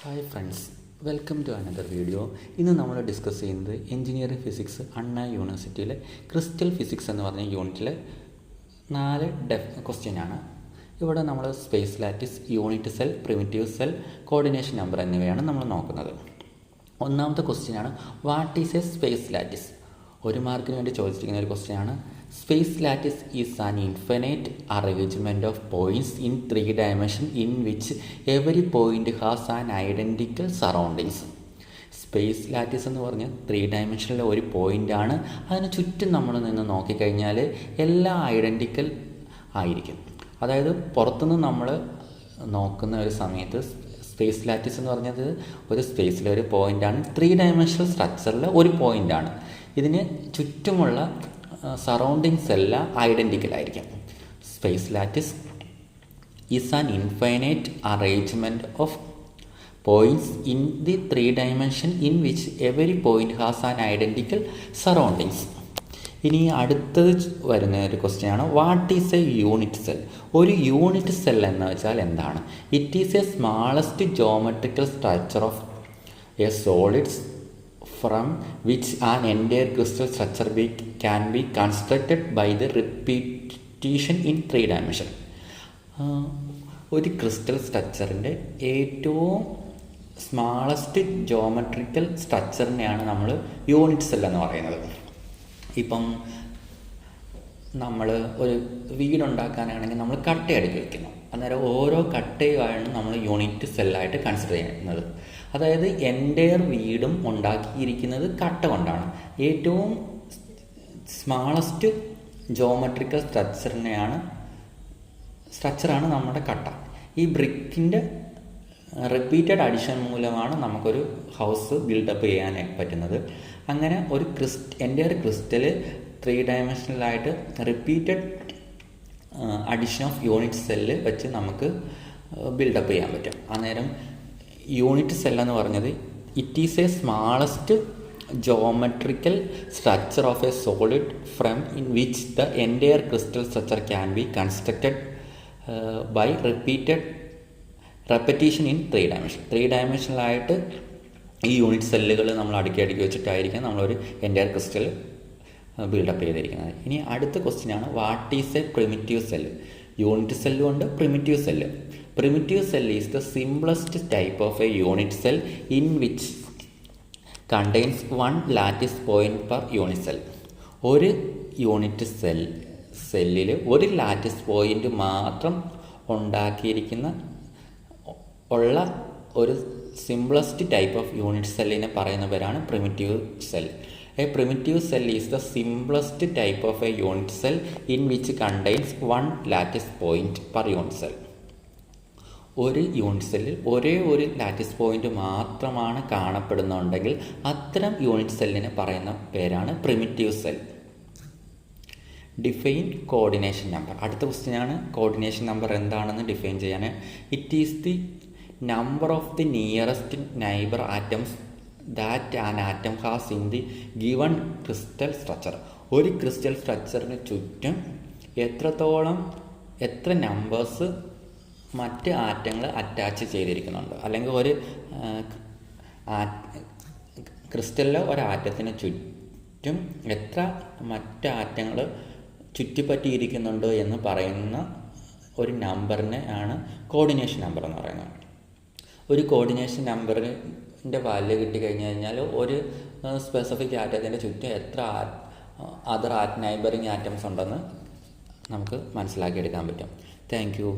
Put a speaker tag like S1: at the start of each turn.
S1: Hi friends, welcome to another video. ഇന്ന് നമ്മൾ discuss ചെയ്യുന്നത് എഞ്ചിനീയറിംഗ് ഫിസിക്സ് അണ്ണാ യൂണിവേഴ്സിറ്റിയിലെ ക്രിസ്റ്റൽ ഫിസിക്സ് എന്ന് പറഞ്ഞ യൂണിറ്റിലെ 4 ക്വസ്റ്റ്യനാണ്. ഇവിടെ നമ്മൾ space lattice, unit cell, primitive cell, coordination number എന്നിവയാണ് നമ്മൾ നോക്കുന്നത്. ഒന്നാമത്തെ ക്വസ്റ്റ്യനാണ് what is A space lattice. 1 മാർക്കിന് വേണ്ടി ചോദിച്ചിരിക്കുന്ന ഒരു ക്വസ്റ്റ്യനാണ്. Space lattice is an infinite arrangement of points in 3 dimension in which every point has an identical surroundings. Space lattice എന്ന് പറഞ്ഞാൽ 3 dimensionലെ ഒരു പോയിൻ്റാണ്. അതിന് ചുറ്റും നമ്മൾ നിന്ന് നോക്കിക്കഴിഞ്ഞാൽ എല്ലാം ഐഡൻറ്റിക്കൽ ആയിരിക്കും. അതായത് പുറത്തുനിന്ന് നമ്മൾ നോക്കുന്ന ഒരു സമയത്ത് സ്പേസ് ലാറ്റിസ് എന്ന് പറഞ്ഞത് ഒരു സ്പേസിലെ ഒരു പോയിൻ്റാണ്. 3 dimensional സ്ട്രക്ചറിലെ ഒരു പോയിൻ്റാണ്. ഇതിന് ചുറ്റുമുള്ള സറൗണ്ടിങ്സ് എല്ലാം ഐഡൻറ്റിക്കൽ ആയിരിക്കും. Space lattice is an infinite arrangement of points in the 3 dimension in which every point has an identical surroundings. ഇനി അടുത്തത് വരുന്ന ഒരു ക്വസ്റ്റ്യനാണ് what is A unit cell. ഒരു യൂണിറ്റ് സെൽ എന്ന് വെച്ചാൽ എന്താണ്? It is a smallest geometrical structure of A solids from which an entire crystal structure can be constructed by the repetition in 3 dimension. ഒരു ക്രിസ്റ്റൽ സ്ട്രക്ചറിൻ്റെ ഏറ്റവും smallest geometrical സ്ട്രക്ചറിനെയാണ് നമ്മൾ unit cell എന്ന് പറയുന്നത്. ഇപ്പം നമ്മൾ ഒരു വീടുണ്ടാക്കാനാണെങ്കിൽ നമ്മൾ കട്ടയടിച്ച് വയ്ക്കുന്നു. അന്നേരം ഓരോ കട്ടയുമാണ് നമ്മൾ യൂണിറ്റ് സെല്ലായിട്ട് കൺസിഡർ ചെയ്യുന്നത്. അതായത് എൻ്റയർ വീടും ഉണ്ടാക്കിയിരിക്കുന്നത് കട്ട കൊണ്ടാണ്. ഏറ്റവും സ്മാളസ്റ്റ് ജോമെട്രിക്കൽ സ്ട്രക്ചറാണ് നമ്മുടെ കട്ട. ഈ ബ്രിക്കിൻ്റെ റിപ്പീറ്റഡ് അഡിഷൻ മൂലമാണ് നമുക്കൊരു ഹൗസ് ബിൽഡപ്പ് ചെയ്യാൻ പറ്റുന്നത്. അങ്ങനെ ഒരു എൻ്റയർ ക്രിസ്റ്റൽ 3 dimensionലായിട്ട് repeated addition of unit cell വെച്ച് നമുക്ക് ബിൽഡപ്പ് ചെയ്യാൻ പറ്റും. അന്നേരം യൂണിറ്റ് സെൽ എന്ന് പറഞ്ഞത് it is a smallest geometrical structure of a solid from in which the entire crystal structure can be constructed by repetition in 3 dimension. 3 dimensionലായിട്ട് ഈ unit സെല്ലുകൾ നമ്മൾ അടുക്കി വെച്ചിട്ടായിരിക്കും നമ്മളൊരു എൻ്റയർ ക്രിസ്റ്റൽ ബിൽഡപ്പ് ചെയ്തിരിക്കുന്നത്. ഇനി അടുത്ത ക്വസ്റ്റ്യനാണ് what is a primitive cell. Unit സെല്ലും ഉണ്ട്, primitive cell. Primitive cell is the simplest type of a unit cell in which contains 1 lattice point per unit cell. ഒരു യൂണിറ്റ് സെല്ലിൽ ഒരു ലാറ്റിസ് പോയിന്റ് മാത്രം ഉള്ള ഒരു സിംപ്ലസ്റ്റ് ടൈപ്പ് ഓഫ് യൂണിറ്റ് സെല്ലിനെ പറയുന്ന പേരാണ് primitive cell. A primitive cell is the simplest type of a unit cell in which contains 1 lattice point per unit cell. ഒരു യൂണിറ്റ് സെല്ലിൽ ഒരേ ഒരു ലാറ്റിസ് പോയിന്റ് മാത്രമാണ് കാണപ്പെടുന്നുണ്ടെങ്കിൽ അത്തരം യൂണിറ്റ് സെല്ലിനെ പറയുന്ന പേരാണ് primitive cell. Define coordination number. അടുത്ത ക്വസ്റ്റ്യനാണ് കോർഡിനേഷൻ നമ്പർ എന്താണെന്ന് ഡിഫൈൻ ചെയ്യാൻ. It is the number of the nearest neighbour atoms that an atom has in the given crystal structure. ഒരു ക്രിസ്റ്റൽ സ്ട്രക്ചറിന് ചുറ്റും എത്ര നമ്പേഴ്സ് മറ്റ് ആറ്റങ്ങൾ അറ്റാച്ച് ചെയ്തിരിക്കുന്നുണ്ട്, അല്ലെങ്കിൽ ഒരു ക്രിസ്റ്റലിലെ ഒരു ആറ്റത്തിന് ചുറ്റും എത്ര മറ്റ് ആറ്റങ്ങൾ ചുറ്റിപ്പറ്റിയിരിക്കുന്നുണ്ട് എന്ന് പറയുന്ന ഒരു നമ്പറിനെ ആണ് കോർഡിനേഷൻ നമ്പർ എന്ന് പറയുന്നത്. ഒരു കോർഡിനേഷൻ നമ്പറിൻ്റെ വാല്യൂ കിട്ടിക്കഴിഞ്ഞാൽ ഒരു സ്പെസിഫിക് ആറ്റത്തിൻ്റെ ചുറ്റും എത്ര അതർ നൈബറിങ് ആറ്റംസ് ഉണ്ടെന്ന് നമുക്ക് മനസ്സിലാക്കിയെടുക്കാൻ പറ്റും. Thank you.